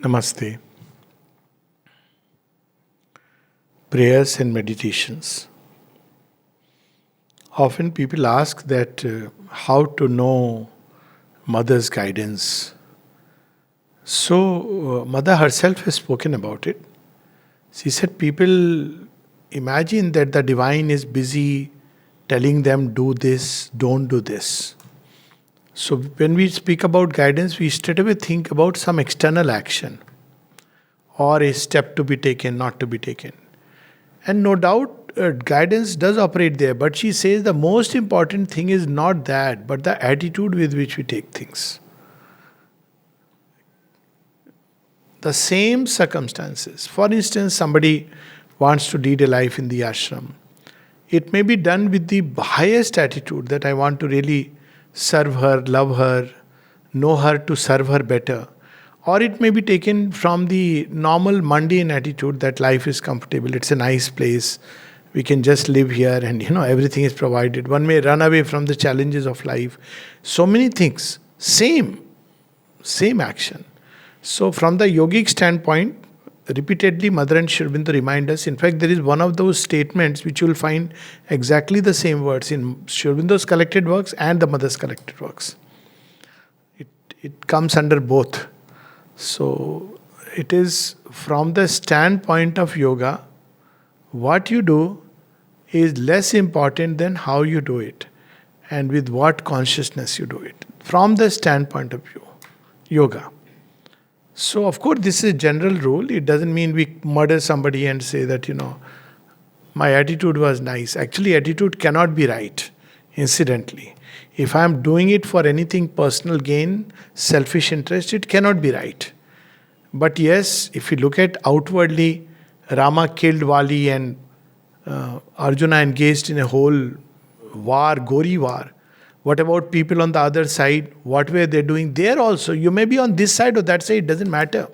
Namaste. Prayers and meditations. Often people ask that how to know Mother's guidance. So, Mother herself has spoken about it. She said people imagine that the divine is busy telling them, do this, don't do this. So, when we speak about guidance, we straightaway think about some external action or a step to be taken, not to be taken. And no doubt, guidance does operate there, but she says the most important thing is not that, but the attitude with which we take things. The same circumstances. For instance, somebody wants to lead a life in the ashram. It may be done with the highest attitude that I want to really serve her, love her, know her to serve her better. Or it may be taken from the normal mundane attitude that life is comfortable, it's a nice place, we can just live here and everything is provided. One may run away from the challenges of life. So many things, same action. So from the yogic standpoint, repeatedly Mother and Sri Aurobindo remind us. In fact, there is one of those statements which you will find exactly the same words in Sri Aurobindo's collected works and the Mother's collected works. It comes under both. So it is from the standpoint of yoga, what you do is less important than how you do it and with what consciousness you do it. From the standpoint of yoga. So, of course, this is a general rule. It doesn't mean we murder somebody and say that, my attitude was nice. Actually, attitude cannot be right, incidentally. If I am doing it for anything personal gain, selfish interest, it cannot be right. But yes, if you look at outwardly, Rama killed Vali and Arjuna engaged in a whole war, gory war. What about people on the other side? What were they doing there also? You may be on this side or that side, it doesn't matter.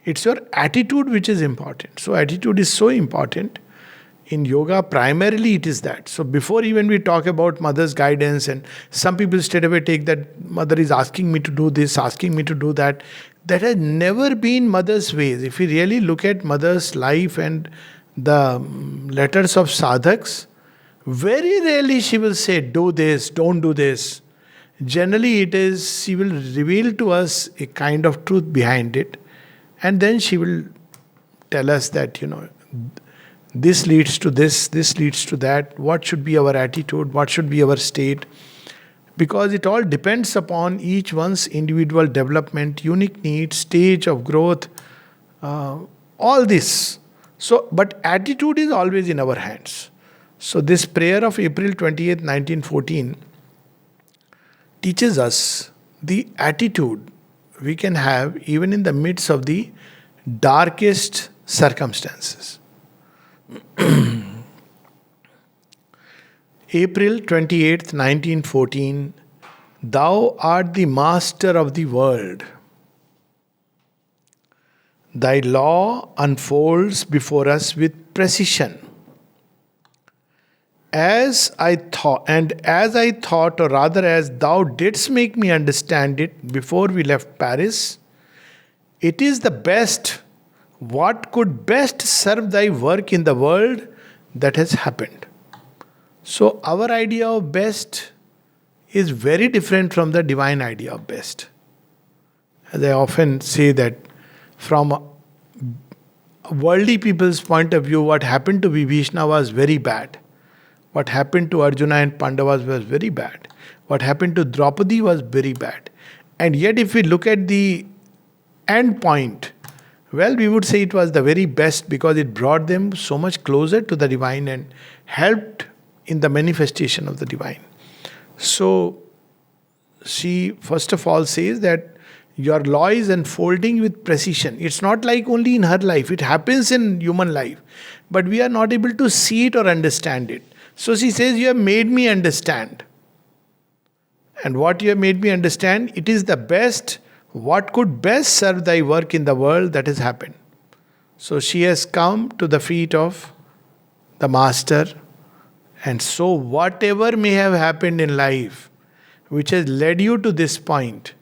It's your attitude which is important. So attitude is so important. In yoga, primarily it is that. So before even we talk about Mother's guidance, and some people straight away take that Mother is asking me to do this, asking me to do that. That has never been Mother's ways. If we really look at Mother's life and the letters of sadhaks, very rarely she will say, do this, don't do this. Generally it is, she will reveal to us a kind of truth behind it. And then she will tell us that, this leads to this leads to that. What should be our attitude? What should be our state? Because it all depends upon each one's individual development, unique needs, stage of growth, all this. So, but attitude is always in our hands. So this prayer of April 28th, 1914 teaches us the attitude we can have even in the midst of the darkest circumstances. April 28th, 1914, Thou art the master of the world. Thy law unfolds before us with precision. As I thought, or rather as thou didst make me understand it before we left Paris, it is the best, what could best serve thy work in the world that has happened. So our idea of best is very different from the divine idea of best. As I often say that from worldly people's point of view, what happened to Vibhishna was very bad. What happened to Arjuna and Pandavas was very bad. What happened to Draupadi was very bad. And yet if we look at the end point, well, we would say it was the very best because it brought them so much closer to the divine and helped in the manifestation of the divine. So, she first of all says that your law is unfolding with precision. It's not like only in her life, it happens in human life. But we are not able to see it or understand it. So she says, you have made me understand. And what you have made me understand, it is the best, what could best serve thy work in the world that has happened. So she has come to the feet of the Master. And so whatever may have happened in life, which has led you to this point,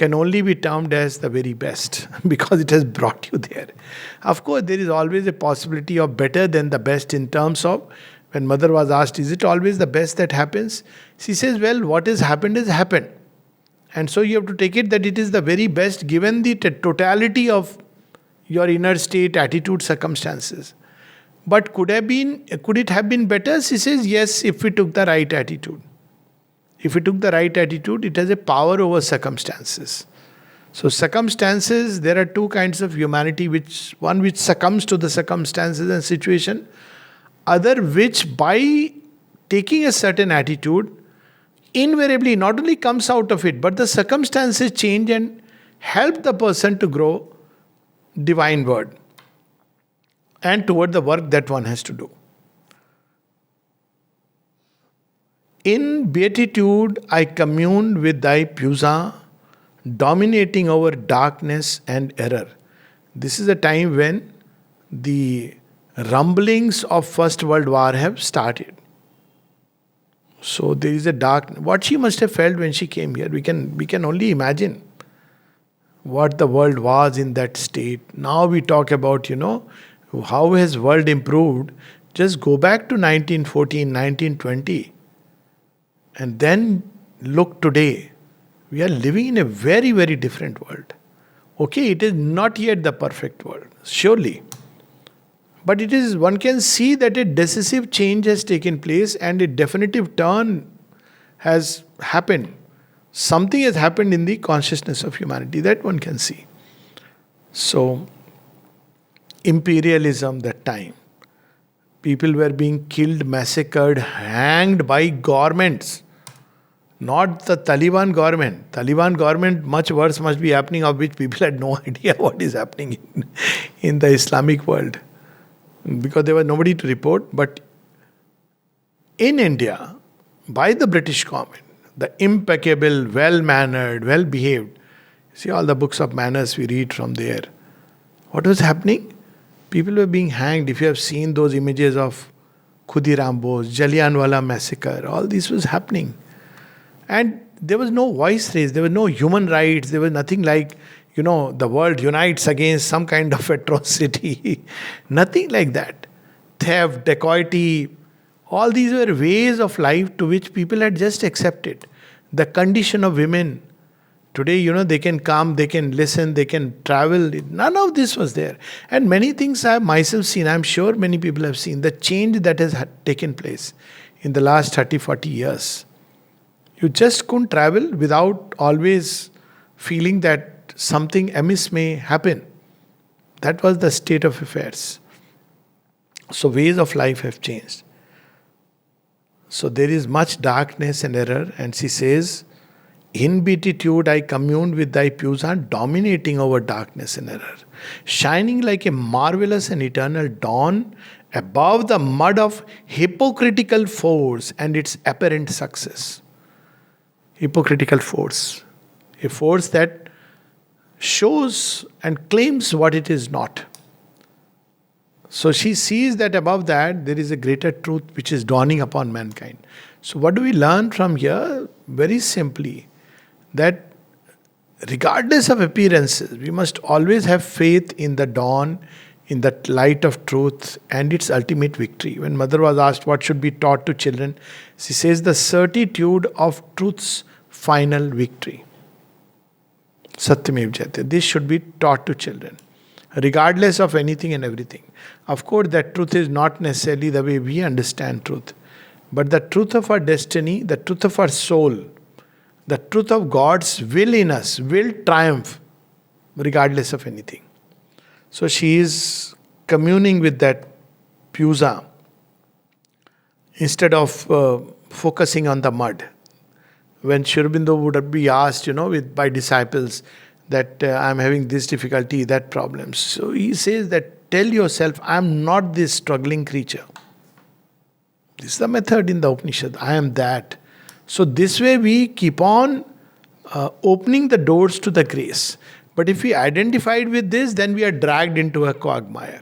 can only be termed as the very best because it has brought you there. Of course, there is always a possibility of better than the best in terms of when mother was asked, is it always the best that happens? She says, well, what has happened. And so you have to take it that it is the very best given the totality of your inner state, attitude, circumstances. But could it have been better? She says, yes, if we took the right attitude. If we took the right attitude, it has a power over circumstances. So circumstances, there are two kinds of humanity, one which succumbs to the circumstances and situation, other which by taking a certain attitude, invariably not only comes out of it, but the circumstances change and help the person to grow divine word and toward the work that one has to do. In beatitude, I communed with thy puissance, dominating over darkness and error. This is a time when the rumblings of First World War have started. So there is a dark. What she must have felt when she came here, we can only imagine what the world was in that state. Now we talk about, how has world improved. Just go back to 1914, 1920, and then look today. We are living in a very, very different world. Okay, it is not yet the perfect world, surely. But one can see that a decisive change has taken place and a definitive turn has happened. Something has happened in the consciousness of humanity, that one can see. So, imperialism that time. People were being killed, massacred, hanged by governments. Not the Taliban government. Taliban government, much worse must be happening, of which people had no idea what is happening in the Islamic world. Because there was nobody to report. But in India, by the British government, the impeccable, well-mannered, well-behaved, see all the books of manners we read from there. What was happening? People were being hanged. If you have seen those images of Khudiram Bose, Jallianwala massacre, all this was happening. And there was no voice raised, there were no human rights, there was nothing like, the world unites against some kind of atrocity. Nothing like that. Theft, dacoity, all these were ways of life to which people had just accepted. The condition of women. Today, they can come, they can listen, they can travel. None of this was there. And many things I have myself seen, I'm sure many people have seen, the change that has taken place in the last 30, 40 years. You just couldn't travel without always feeling that something amiss may happen. That was the state of affairs. So ways of life have changed. So there is much darkness and error, and she says, in beatitude I communed with thy puissance, dominating over darkness and error, shining like a marvellous and eternal dawn above the mud of hypocritical force and its apparent success. Hypocritical force. A force that shows and claims what it is not. So she sees that above that there is a greater truth which is dawning upon mankind. So what do we learn from here? Very simply, that regardless of appearances, we must always have faith in the dawn, in that light of truth and its ultimate victory. When Mother was asked what should be taught to children, she says the certitude of truth's final victory. Satyamev Jayate. This should be taught to children, regardless of anything and everything. Of course, that truth is not necessarily the way we understand truth, but the truth of our destiny, the truth of our soul, the truth of God's will in us will triumph regardless of anything. So she is communing with that puissance instead of focusing on the mud. When Sri Aurobindo would be asked, by disciples that I'm having this difficulty, that problem. So he says that tell yourself, I'm not this struggling creature. This is the method in the Upanishad. I am that. So this way we keep on opening the doors to the grace. But if we identified with this, then we are dragged into a quagmire.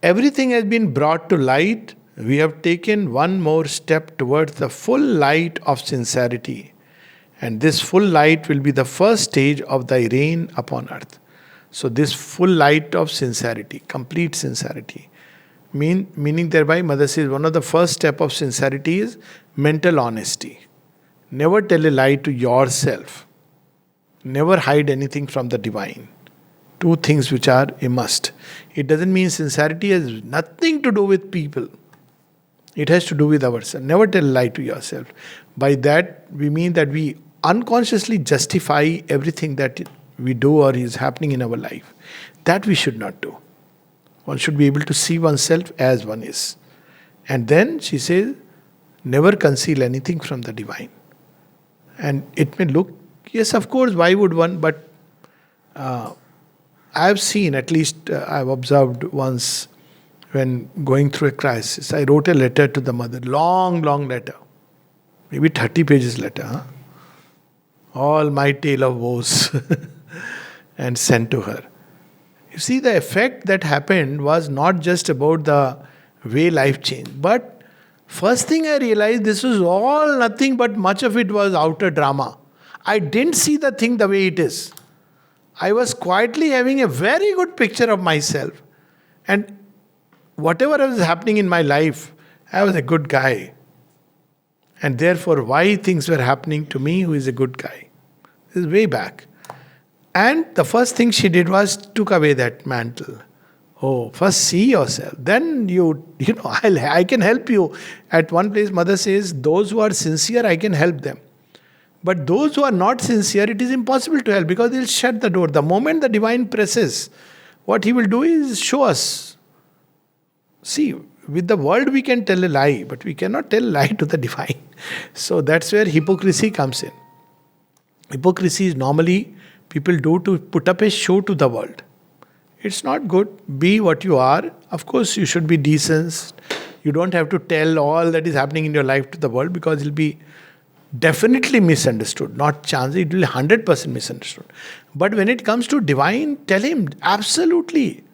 Everything has been brought to light. We have taken one more step towards the full light of sincerity. And this full light will be the first stage of thy reign upon earth. So this full light of sincerity, complete sincerity. Meaning thereby, Mother says, one of the first step of sincerity is mental honesty. Never tell a lie to yourself. Never hide anything from the divine. Two things which are a must. It doesn't mean sincerity has nothing to do with people. It has to do with ourselves. Never tell a lie to yourself. By that, we mean that we unconsciously justify everything that we do or is happening in our life. That we should not do. One should be able to see oneself as one is. And then she says, never conceal anything from the divine. And it may look, yes, of course, why would one? But I have seen, at least I have observed once when going through a crisis, I wrote a letter to the mother, long, long letter, maybe 30 pages letter, all my tale of woes, and sent to her. You see, the effect that happened was not just about the way life changed, but first thing I realized, this was all nothing but much of it was outer drama. I didn't see the thing the way it is. I was quietly having a very good picture of myself. And whatever was happening in my life, I was a good guy. And therefore, why things were happening to me, who is a good guy? This is way back. And the first thing she did was took away that mantle. Oh, first see yourself. Then I can help you. At one place, Mother says, those who are sincere, I can help them. But those who are not sincere, it is impossible to help because they'll shut the door. The moment the divine presses, what he will do is show us. See, with the world we can tell a lie, but we cannot tell a lie to the divine. So that's where hypocrisy comes in. Hypocrisy is normally people do to put up a show to the world. It's not good. Be what you are. Of course, you should be decent. You don't have to tell all that is happening in your life to the world because it will be definitely misunderstood. Not chance, it will be 100% misunderstood. But when it comes to divine, tell him absolutely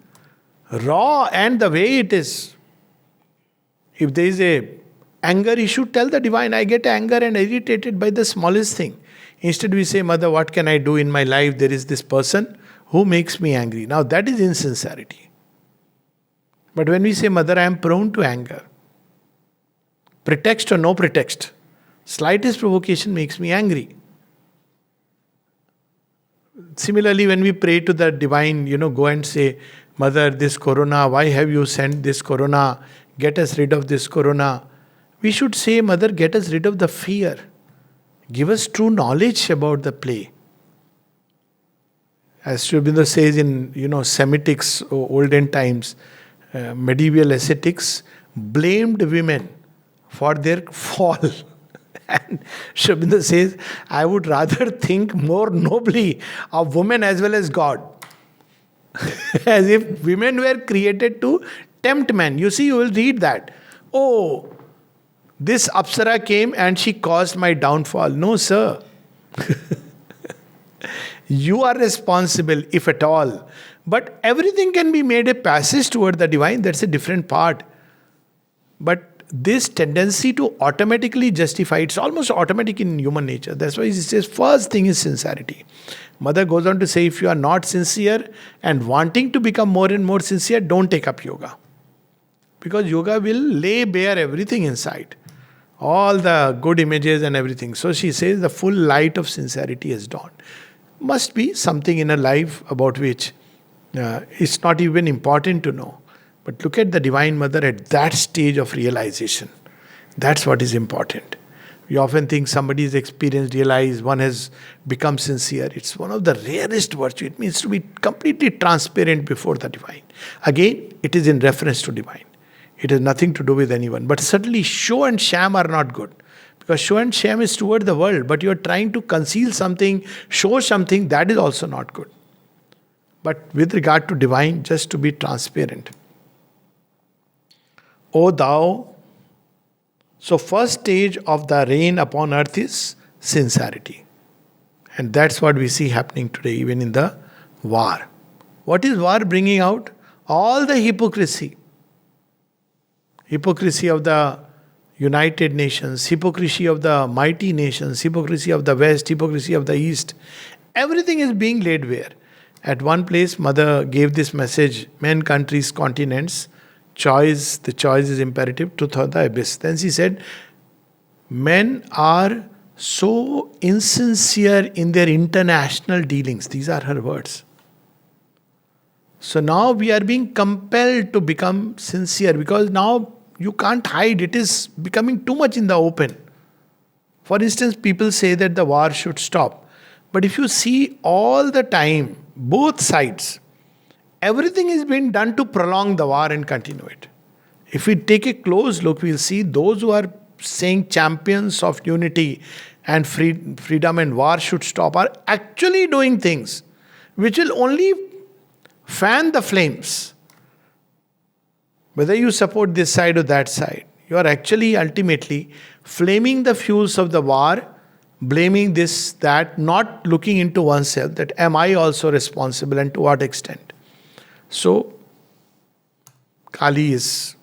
raw and the way it is. If there is a anger issue, tell the divine, I get anger and irritated by the smallest thing. Instead we say, Mother, what can I do in my life? There is this person who makes me angry. Now that is insincerity. But when we say, Mother, I am prone to anger, pretext or no pretext, slightest provocation makes me angry. Similarly, when we pray to the divine, go and say, Mother, this corona, why have you sent this corona? Get us rid of this corona. We should say, Mother, get us rid of the fear. Give us true knowledge about the play. As Sri Aurobindo says in, Semitics, olden times, medieval ascetics blamed women for their fall. And Sri Aurobindo says, I would rather think more nobly of women as well as God. As if women were created to tempt men. You see, you will read that. Oh, this Apsara came and she caused my downfall. No, sir. You are responsible, if at all. But everything can be made a passage toward the divine. That's a different part. But this tendency to automatically justify, it's almost automatic in human nature. That's why he says, first thing is sincerity. Mother goes on to say, if you are not sincere and wanting to become more and more sincere, don't take up yoga. Because yoga will lay bare everything inside. All the good images and everything. So she says the full light of sincerity has dawned. Must be something in her life about which it's not even important to know. But look at the Divine Mother at that stage of realization. That's what is important. We often think somebody has experienced, realized, one has become sincere. It's one of the rarest virtues. It means to be completely transparent before the divine. Again, it is in reference to divine. It has nothing to do with anyone. But certainly show and sham are not good. Because show and sham is toward the world. But you are trying to conceal something, show something, that is also not good. But with regard to divine, just to be transparent. O thou, so first stage of the reign upon earth is sincerity. And that's what we see happening today, even in the war. What is war bringing out? All the hypocrisy. Hypocrisy of the, United Nations, hypocrisy of the mighty nations, hypocrisy of the West, hypocrisy of the East. Everything is being laid bare. At one place, Mother gave this message: men, countries, continents, choice, the choice is imperative, truth or the abyss. Then she said, men are so insincere in their international dealings. These are her words. So now we are being compelled to become sincere, because now you can't hide. It is becoming too much in the open. For instance, people say that the war should stop. But if you see all the time, both sides, everything is being done to prolong the war and continue it. If we take a close look, we'll see those who are saying champions of unity and freedom and war should stop are actually doing things which will only fan the flames. Whether you support this side or that side, you are actually ultimately flaming the fuels of the war, blaming this, that, not looking into oneself, that am I also responsible and to what extent. So, Kali is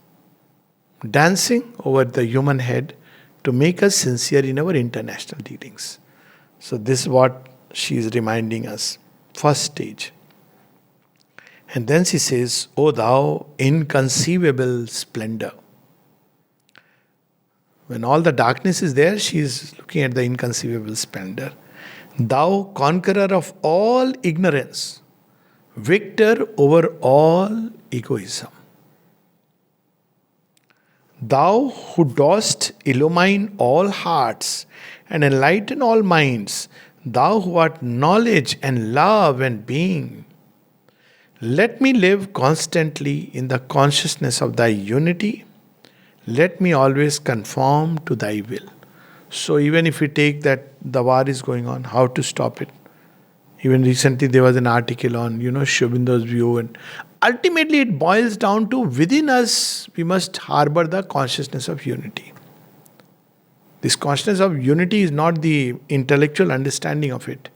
dancing over the human head to make us sincere in our international dealings. So this is what she is reminding us. First stage. And then she says, O thou inconceivable splendor. When all the darkness is there, she is looking at the inconceivable splendor. Thou conqueror of all ignorance, victor over all egoism. Thou who dost illumine all hearts and enlighten all minds, thou who art knowledge and love and being, let me live constantly in the consciousness of thy unity. Let me always conform to thy will. So even if we take that the war is going on, how to stop it? Even recently there was an article on, Sri Aurobindo's view, and ultimately it boils down to within us we must harbor the consciousness of unity. This consciousness of unity is not the intellectual understanding of it.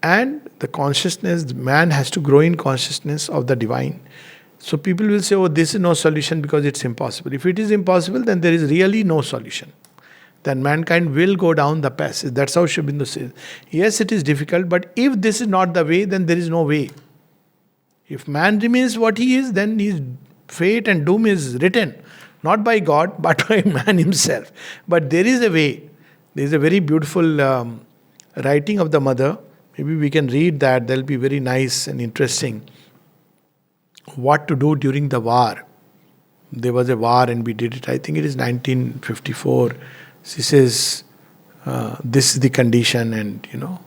And the consciousness, man has to grow in consciousness of the divine. So people will say, oh, this is no solution because it's impossible. If it is impossible, then there is really no solution. Then mankind will go down the passage. That's how Sri Aurobindo says. Yes, it is difficult, but if this is not the way, then there is no way. If man remains what he is, then his fate and doom is written. Not by God, but by man himself. But there is a way. There is a very beautiful writing of the mother. Maybe we can read that. That will be very nice and interesting. What to do during the war. There was a war and we did it. I think it is 1954. She says, this is the condition, and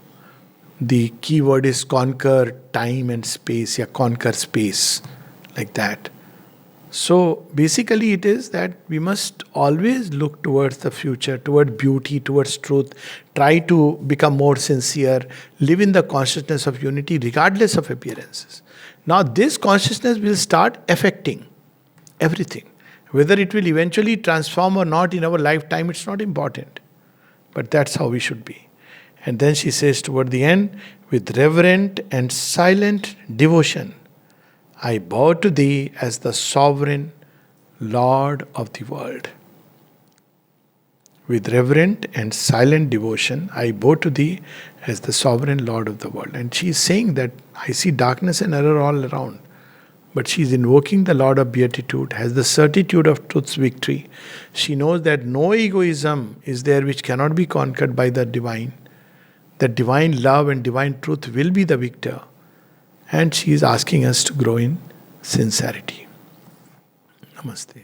the key word is conquer time and space, conquer space, like that. So basically it is that we must always look towards the future, toward beauty, towards truth, try to become more sincere, live in the consciousness of unity regardless of appearances. Now this consciousness will start affecting everything. Whether it will eventually transform or not in our lifetime, it's not important. But that's how we should be. And then she says toward the end, with reverent and silent devotion, I bow to thee as the sovereign Lord of the world. With reverent and silent devotion, I bow to thee as the sovereign Lord of the world. And she is saying that I see darkness and error all around. But she is invoking the Lord of Beatitude, has the certitude of truth's victory. She knows that no egoism is there which cannot be conquered by the divine. That divine love and divine truth will be the victor. And she is asking us to grow in sincerity. Namaste.